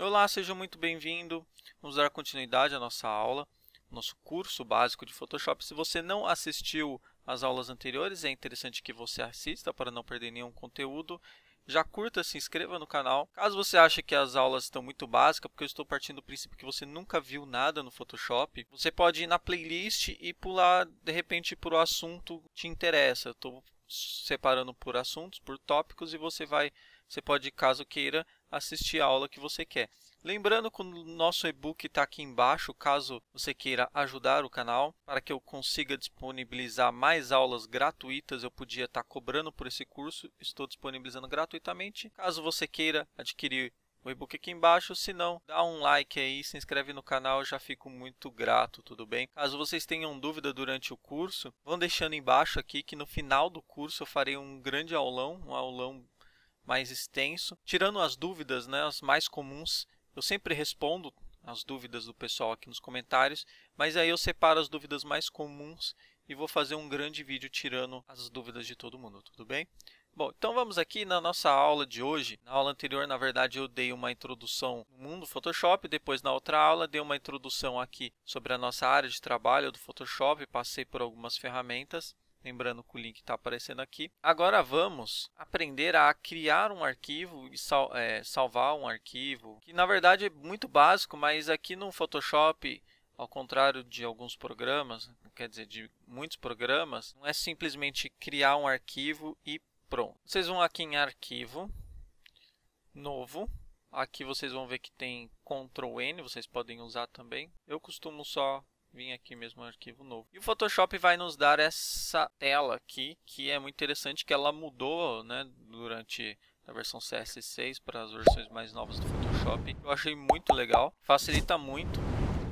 Olá, seja muito bem-vindo. Vamos dar continuidade à nossa aula, nosso curso básico de Photoshop. Se você não assistiu às aulas anteriores, é interessante que você assista para não perder nenhum conteúdo. Já curta, se inscreva no canal. Caso você ache que as aulas estão muito básicas, porque eu estou partindo do princípio que você nunca viu nada no Photoshop, você pode ir na playlist e pular de repente por o assunto que te interessa. Eu estou separando por assuntos, por tópicos, e você pode, caso queira, assistir a aula que você quer. Lembrando que o nosso e-book está aqui embaixo, caso você queira ajudar o canal, para que eu consiga disponibilizar mais aulas gratuitas. Eu podia estar cobrando por esse curso, estou disponibilizando gratuitamente. Caso você queira adquirir o e-book aqui embaixo, se não, dá um like aí, se inscreve no canal, eu já fico muito grato, tudo bem? Caso vocês tenham dúvida durante o curso, vão deixando embaixo aqui que no final do curso eu farei um grande aulão, um aulão mais extenso, tirando as dúvidas, né, as mais comuns. Eu sempre respondo as dúvidas do pessoal aqui nos comentários, mas aí eu separo as dúvidas mais comuns e vou fazer um grande vídeo tirando as dúvidas de todo mundo, tudo bem? Bom, então vamos aqui na nossa aula de hoje. Na aula anterior, na verdade, eu dei uma introdução no mundo do Photoshop, depois na outra aula dei uma introdução aqui sobre a nossa área de trabalho do Photoshop, passei por algumas ferramentas. Lembrando que o link está aparecendo aqui. Agora vamos aprender a criar um arquivo e salvar um arquivo, que na verdade é muito básico, mas aqui no Photoshop, ao contrário de alguns programas, quer dizer, de muitos programas, não é simplesmente criar um arquivo e pronto. Vocês vão aqui em Arquivo, Novo. Aqui vocês vão ver que tem Ctrl N, vocês podem usar também. Eu costumo só vim aqui mesmo, arquivo novo. E o Photoshop vai nos dar essa tela aqui, que é muito interessante, que ela mudou, né, durante a versão CS6 para as versões mais novas do Photoshop. Eu achei muito legal, facilita muito.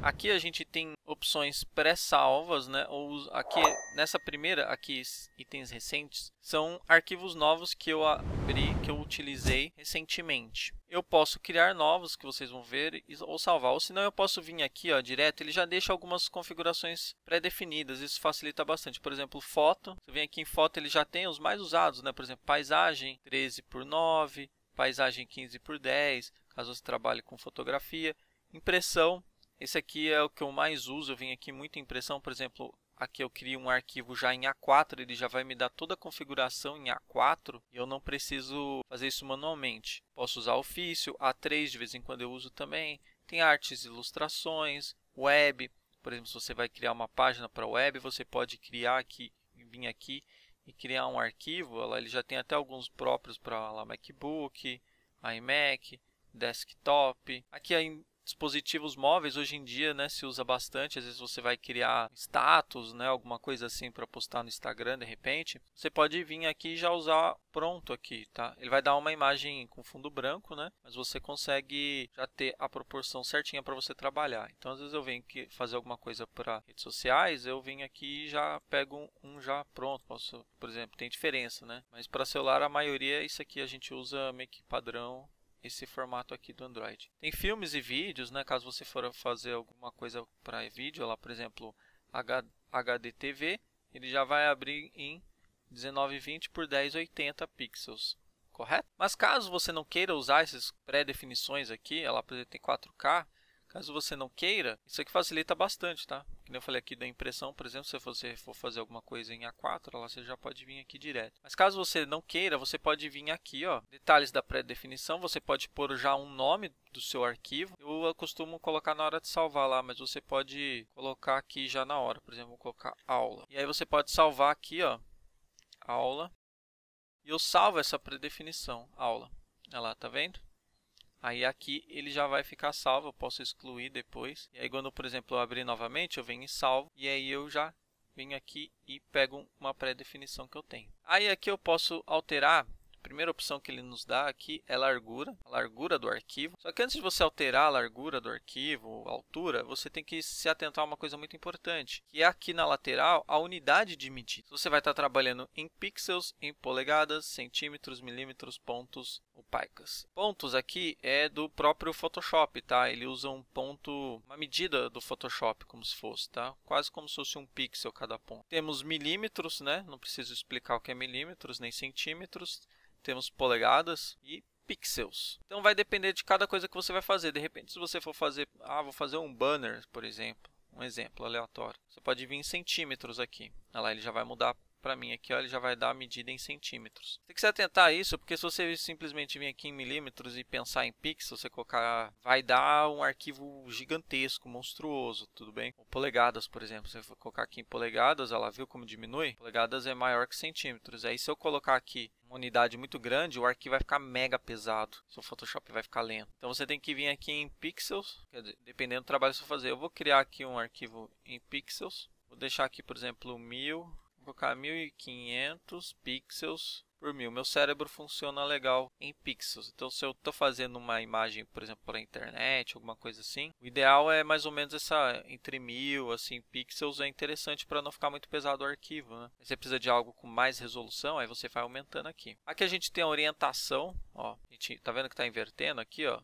Aqui a gente tem opções pré-salvas, né? Ou aqui nessa primeira, aqui itens recentes, são arquivos novos que eu abri, que eu utilizei recentemente. Eu posso criar novos, que vocês vão ver, ou salvar. Ou senão eu posso vir aqui, ó, direto, ele já deixa algumas configurações pré-definidas. Isso facilita bastante. Por exemplo, foto. Você vem aqui em foto, ele já tem os mais usados, né? Por exemplo, paisagem 13:9, paisagem 15:10, caso você trabalhe com fotografia. Impressão. Esse aqui é o que eu mais uso, eu venho aqui muito em impressão, por exemplo, aqui eu crio um arquivo já em A4, ele já vai me dar toda a configuração em A4 e eu não preciso fazer isso manualmente. Posso usar ofício, A3 de vez em quando eu uso também, tem artes, ilustrações, web, por exemplo, se você vai criar uma página para web, você pode criar aqui, vir aqui e criar um arquivo, ele já tem até alguns próprios para MacBook, iMac, desktop, aqui em dispositivos móveis hoje em dia, né, se usa bastante. Às vezes você vai criar status, né, alguma coisa assim para postar no Instagram de repente. Você pode vir aqui e já usar pronto aqui, tá? Ele vai dar uma imagem com fundo branco, né, mas você consegue já ter a proporção certinha para você trabalhar. Então às vezes eu venho aqui fazer alguma coisa para redes sociais, eu venho aqui e já pego um já pronto. Posso, por exemplo, tem diferença, né? Mas para celular a maioria isso aqui a gente usa meio que padrão, esse formato aqui do Android. Tem filmes e vídeos, né? Caso você for fazer alguma coisa para vídeo, lá por exemplo, HDTV, ele já vai abrir em 1920 por 1080 pixels, correto? Mas caso você não queira usar essas pré-definições aqui, ela apresenta em 4K, caso você não queira, isso aqui facilita bastante, tá? Como eu falei aqui da impressão, por exemplo, se você for fazer alguma coisa em A4, você já pode vir aqui direto. Mas caso você não queira, você pode vir aqui, ó, detalhes da pré-definição, você pode pôr já um nome do seu arquivo. Eu costumo colocar na hora de salvar lá, mas você pode colocar aqui já na hora, por exemplo, vou colocar aula. E aí você pode salvar aqui, ó, aula, e eu salvo essa pré-definição, aula. Olha lá, tá vendo? Aí aqui ele já vai ficar salvo, eu posso excluir depois. E aí quando, por exemplo, eu abrir novamente, eu venho em salvo. E aí eu já venho aqui e pego uma pré-definição que eu tenho. Aí aqui eu posso alterar. A primeira opção que ele nos dá aqui é a largura do arquivo. Só que antes de você alterar a largura do arquivo, a altura, você tem que se atentar a uma coisa muito importante, que é aqui na lateral a unidade de medida. Você vai estar trabalhando em pixels, em polegadas, centímetros, milímetros, pontos ou picas. Pontos aqui é do próprio Photoshop, tá? Ele usa um ponto, uma medida do Photoshop, como se fosse, tá? Quase como se fosse um pixel cada ponto. Temos milímetros, né? Não preciso explicar o que é milímetros nem centímetros. Temos polegadas e pixels. Então vai depender de cada coisa que você vai fazer. De repente, se você for fazer, vou fazer um banner, por exemplo, um exemplo aleatório. Você pode vir em centímetros aqui. Olha lá, ele já vai mudar para mim aqui, ó, ele já vai dar a medida em centímetros. Tem que se atentar a isso, porque se você simplesmente vir aqui em milímetros e pensar em pixels, você colocar, vai dar um arquivo gigantesco, monstruoso, tudo bem? Ou polegadas, por exemplo, se eu for colocar aqui em polegadas, ela viu como diminui? Polegadas é maior que centímetros. Aí se eu colocar aqui uma unidade muito grande, o arquivo vai ficar mega pesado. Seu Photoshop vai ficar lento. Então você tem que vir aqui em pixels, quer dizer, dependendo do trabalho que você for fazer. Eu vou criar aqui um arquivo em pixels. Vou deixar aqui, por exemplo, 1000. Vou colocar 1500 pixels por 1000. Meu cérebro funciona legal em pixels. Então, se eu estou fazendo uma imagem, por exemplo, para a internet, alguma coisa assim, o ideal é mais ou menos essa entre 1000, assim, pixels. É interessante para não ficar muito pesado o arquivo, né? Você precisa de algo com mais resolução, aí você vai aumentando aqui. Aqui a gente tem a orientação, ó. A gente tá vendo que está invertendo aqui, ó.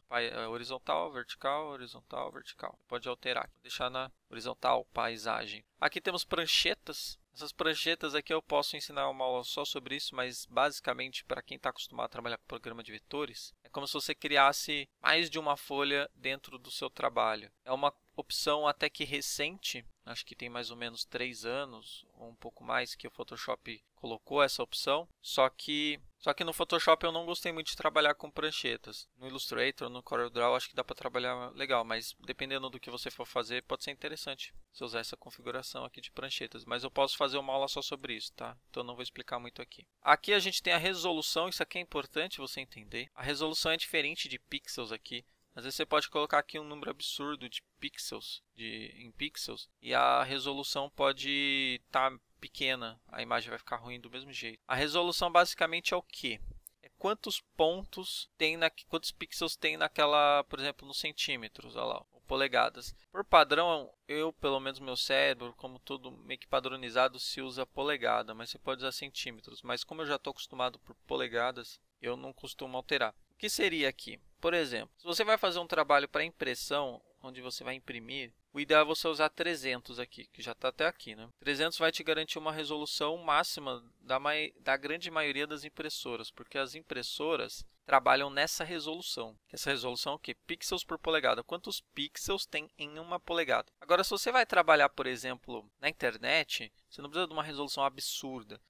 Horizontal, vertical, horizontal, vertical. Pode alterar. Vou deixar na horizontal, paisagem. Aqui temos pranchetas. Essas pranchetas aqui eu posso ensinar uma aula só sobre isso, mas basicamente para quem está acostumado a trabalhar com programa de vetores, é como se você criasse mais de uma folha dentro do seu trabalho. É uma opção até que recente, acho que tem mais ou menos 3 anos ou um pouco mais que o Photoshop colocou essa opção, só que no Photoshop eu não gostei muito de trabalhar com pranchetas. No Illustrator, no CorelDRAW, acho que dá para trabalhar legal, mas dependendo do que você for fazer, pode ser interessante você usar essa configuração aqui de pranchetas. Mas eu posso fazer uma aula só sobre isso, tá? Então eu não vou explicar muito aqui. Aqui a gente tem a resolução, isso aqui é importante você entender. A resolução é diferente de pixels aqui. Às vezes você pode colocar aqui um número absurdo de pixels, em pixels, e a resolução pode estar pequena, a imagem vai ficar ruim do mesmo jeito. A resolução basicamente é o quê? É quantos pontos tem, quantos pixels tem naquela, por exemplo, nos centímetros, olha lá, ou polegadas. Por padrão, pelo menos meu cérebro, como tudo meio que padronizado, se usa polegada, mas você pode usar centímetros. Mas como eu já estou acostumado por polegadas, eu não costumo alterar. O que seria aqui? Por exemplo, se você vai fazer um trabalho para impressão, onde você vai imprimir, o ideal é você usar 300 aqui, que já está até aqui, né? 300 vai te garantir uma resolução máxima da grande maioria das impressoras, porque as impressoras trabalham nessa resolução. Essa resolução é o quê? Pixels por polegada. Quantos pixels tem em uma polegada? Agora, se você vai trabalhar, por exemplo, na internet, você não precisa de uma resolução absurda.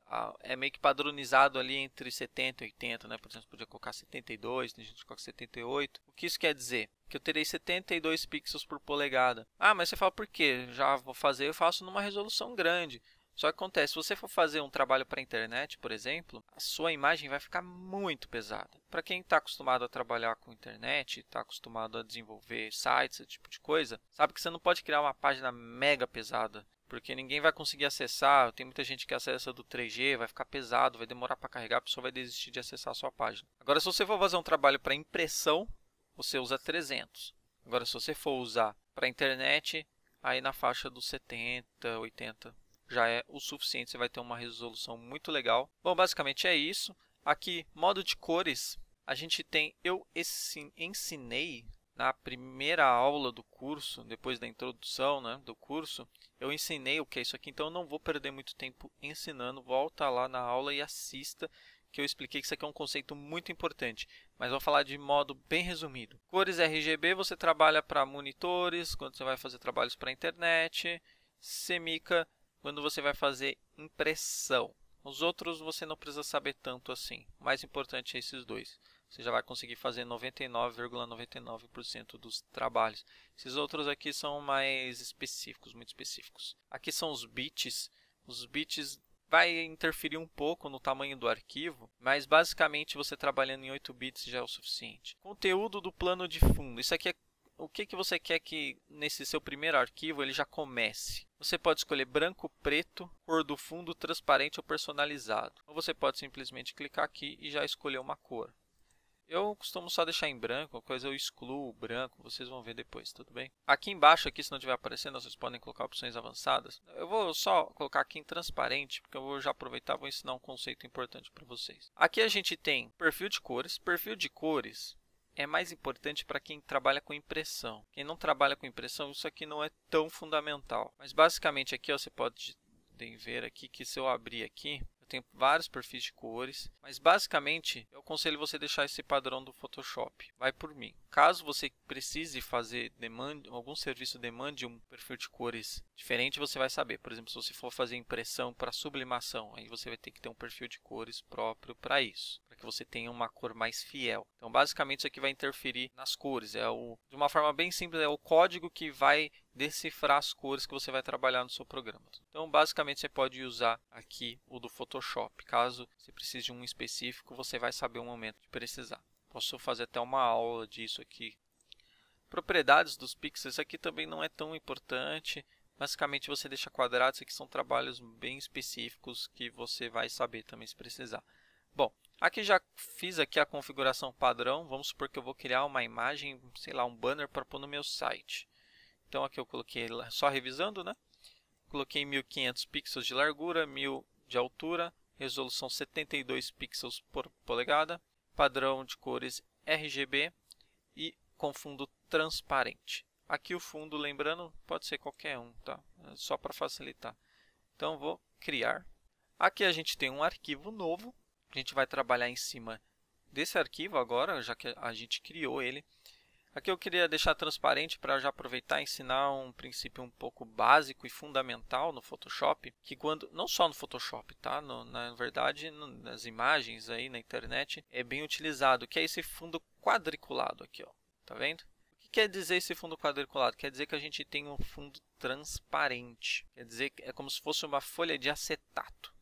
É meio que padronizado ali entre 70 e 80, né? Por exemplo, você podia colocar 72, tem gente que coloca 78. O que isso quer dizer? Que eu terei 72 pixels por polegada. Mas você fala, por quê? Já vou fazer, eu faço numa resolução grande. Só que acontece, se você for fazer um trabalho para a internet, por exemplo, a sua imagem vai ficar muito pesada. Para quem está acostumado a trabalhar com internet, está acostumado a desenvolver sites, esse tipo de coisa, sabe que você não pode criar uma página mega pesada, porque ninguém vai conseguir acessar. Tem muita gente que acessa do 3G, vai ficar pesado, vai demorar para carregar, a pessoa vai desistir de acessar a sua página. Agora, se você for fazer um trabalho para impressão, você usa 300. Agora, se você for usar para a internet, aí na faixa dos 70, 80... já é o suficiente, você vai ter uma resolução muito legal. Bom, basicamente é isso. Aqui, modo de cores, a gente tem, eu ensinei na primeira aula do curso, depois da introdução, né, do curso, eu ensinei o que é isso aqui, então eu não vou perder muito tempo ensinando. Volta lá na aula e assista, que eu expliquei que isso aqui é um conceito muito importante, mas vou falar de modo bem resumido. Cores RGB você trabalha para monitores, quando você vai fazer trabalhos para a internet. Semica, quando você vai fazer impressão. Os outros você não precisa saber tanto assim. O mais importante é esses dois. Você já vai conseguir fazer 99,99% dos trabalhos. Esses outros aqui são mais específicos, muito específicos. Aqui são os bits. Os bits vai interferir um pouco no tamanho do arquivo, mas basicamente você trabalhando em 8 bits já é o suficiente. Conteúdo do plano de fundo. Isso aqui é o que você quer que nesse seu primeiro arquivo ele já comece. Você pode escolher branco, preto, cor do fundo, transparente ou personalizado. Ou você pode simplesmente clicar aqui e já escolher uma cor. Eu costumo só deixar em branco, coisa eu excluo o branco, vocês vão ver depois, tudo bem? Aqui embaixo, aqui, se não estiver aparecendo, vocês podem colocar opções avançadas. Eu vou só colocar aqui em transparente, porque eu vou já aproveitar e vou ensinar um conceito importante para vocês. Aqui a gente tem perfil de cores. Perfil de cores é mais importante para quem trabalha com impressão. Quem não trabalha com impressão, isso aqui não é tão fundamental. Mas basicamente aqui ó, você pode ver aqui que se eu abrir aqui, eu tenho vários perfis de cores, mas basicamente eu aconselho você deixar esse padrão do Photoshop. Vai por mim. Caso você precise fazer, algum serviço demande um perfil de cores diferente, você vai saber. Por exemplo, se você for fazer impressão para sublimação, aí você vai ter que ter um perfil de cores próprio para isso, para que você tenha uma cor mais fiel. Então, basicamente, isso aqui vai interferir nas cores. De uma forma bem simples, é o código que vai decifrar as cores que você vai trabalhar no seu programa. Então, basicamente, você pode usar aqui o do Photoshop. Caso você precise de um específico, você vai saber o momento de precisar. Posso fazer até uma aula disso aqui. Propriedades dos pixels aqui também não é tão importante. Basicamente, você deixa quadrados. Aqui são trabalhos bem específicos que você vai saber também se precisar. Bom, aqui já fiz aqui a configuração padrão. Vamos supor que eu vou criar uma imagem, sei lá, um banner para pôr no meu site. Então, aqui eu coloquei, só revisando, né? Coloquei 1500 pixels de largura, 1000 de altura, resolução 72 pixels por polegada, padrão de cores RGB e com fundo transparente. Aqui o fundo, lembrando, pode ser qualquer um, tá? Só para facilitar. Então, vou criar. Aqui a gente tem um arquivo novo. A gente vai trabalhar em cima desse arquivo agora, já que a gente criou ele. Aqui eu queria deixar transparente para já aproveitar e ensinar um princípio um pouco básico e fundamental no Photoshop, que não só no Photoshop, tá? Na verdade, nas imagens aí na internet é bem utilizado, que é esse fundo quadriculado aqui, ó. Tá vendo? O que quer dizer esse fundo quadriculado? Quer dizer que a gente tem um fundo transparente. Quer dizer que é como se fosse uma folha de acetato.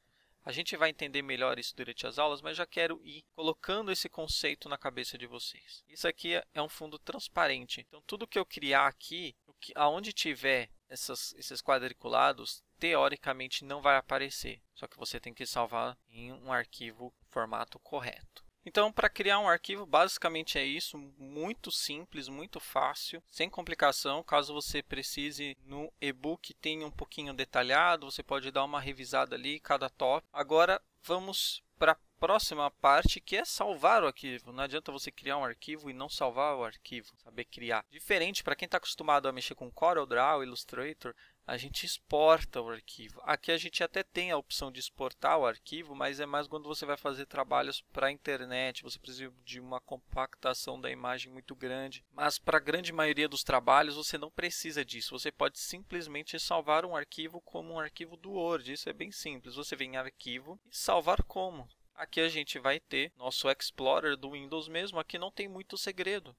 A gente vai entender melhor isso durante as aulas, mas já quero ir colocando esse conceito na cabeça de vocês. Isso aqui é um fundo transparente. Então, tudo que eu criar aqui, aonde tiver esses quadriculados, teoricamente não vai aparecer. Só que você tem que salvar em um arquivo formato correto. Então, para criar um arquivo, basicamente é isso, muito simples, muito fácil, sem complicação. Caso você precise, no e-book tenha um pouquinho detalhado, você pode dar uma revisada ali, cada tópico. Agora, vamos para a próxima parte, que é salvar o arquivo. Não adianta você criar um arquivo e não salvar o arquivo, saber criar. Diferente, para quem está acostumado a mexer com CorelDRAW, Illustrator, a gente exporta o arquivo. Aqui a gente até tem a opção de exportar o arquivo, mas é mais quando você vai fazer trabalhos para a internet, você precisa de uma compactação da imagem muito grande. Mas para a grande maioria dos trabalhos você não precisa disso, você pode simplesmente salvar um arquivo como um arquivo do Word. Isso é bem simples, você vem em arquivo e salvar como. Aqui a gente vai ter nosso Explorer do Windows mesmo, aqui não tem muito segredo.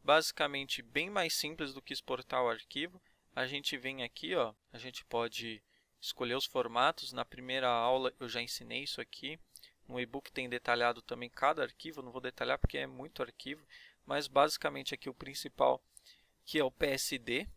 Basicamente bem mais simples do que exportar o arquivo. A gente vem aqui, ó, a gente pode escolher os formatos. Na primeira aula eu já ensinei isso aqui. No e-book tem detalhado também cada arquivo, não vou detalhar porque é muito arquivo, mas basicamente aqui o principal, que é o PSD,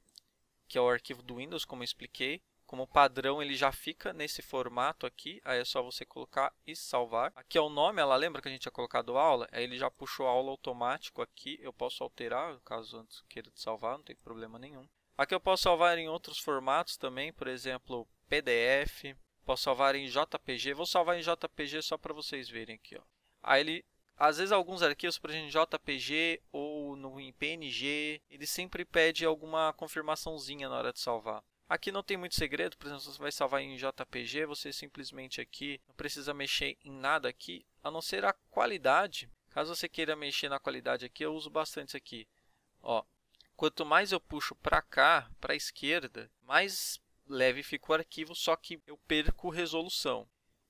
que é o arquivo do Windows, como eu expliquei. Como padrão ele já fica nesse formato aqui, aí é só você colocar e salvar. Aqui é o nome, ela lembra que a gente tinha colocado aula? Aí ele já puxou a aula automático aqui, eu posso alterar, caso antes queira salvar, não tem problema nenhum. Aqui eu posso salvar em outros formatos também, por exemplo, PDF, posso salvar em JPG. Vou salvar em JPG só para vocês verem aqui, ó. Aí às vezes alguns arquivos, por exemplo, em JPG ou em PNG, ele sempre pede alguma confirmaçãozinha na hora de salvar. Aqui não tem muito segredo, por exemplo, se você vai salvar em JPG, você simplesmente aqui não precisa mexer em nada aqui, a não ser a qualidade. Caso você queira mexer na qualidade aqui, eu uso bastante isso aqui, ó. Quanto mais eu puxo para cá, para a esquerda, mais leve fica o arquivo, só que eu perco resolução.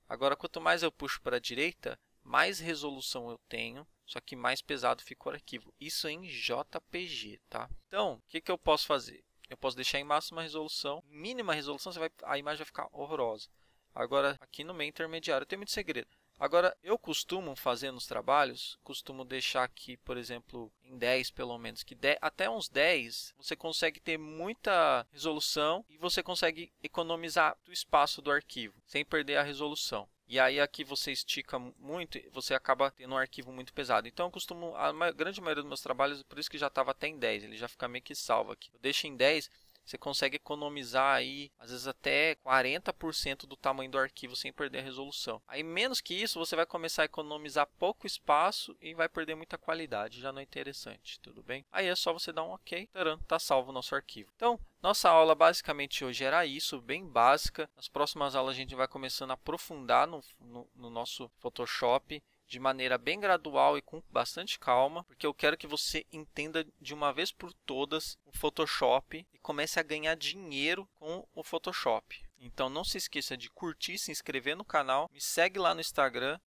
Agora, quanto mais eu puxo para a direita, mais resolução eu tenho, só que mais pesado fica o arquivo. Isso em JPG, tá? Então, o que eu posso fazer? Eu posso deixar em máxima resolução, mínima resolução, a imagem vai ficar horrorosa. Agora, aqui no meio intermediário, tem muito segredo. Agora, eu costumo fazer nos trabalhos, costumo deixar aqui, por exemplo, em 10 pelo menos, que até uns 10 você consegue ter muita resolução e você consegue economizar o espaço do arquivo, sem perder a resolução. E aí aqui você estica muito, você acaba tendo um arquivo muito pesado. Então eu costumo, grande maioria dos meus trabalhos, por isso que já estava até em 10, ele já fica meio que salvo aqui. Eu deixo em 10 você consegue economizar aí, às vezes até 40% do tamanho do arquivo sem perder a resolução. Aí menos que isso, você vai começar a economizar pouco espaço e vai perder muita qualidade, já não é interessante, tudo bem? Aí é só você dar um OK, está salvo o nosso arquivo. Então, nossa aula basicamente hoje era isso, bem básica. Nas próximas aulas a gente vai começando a aprofundar no nosso Photoshop de maneira bem gradual e com bastante calma, porque eu quero que você entenda de uma vez por todas o Photoshop e comece a ganhar dinheiro com o Photoshop. Então não se esqueça de curtir, se inscrever no canal, me segue lá no Instagram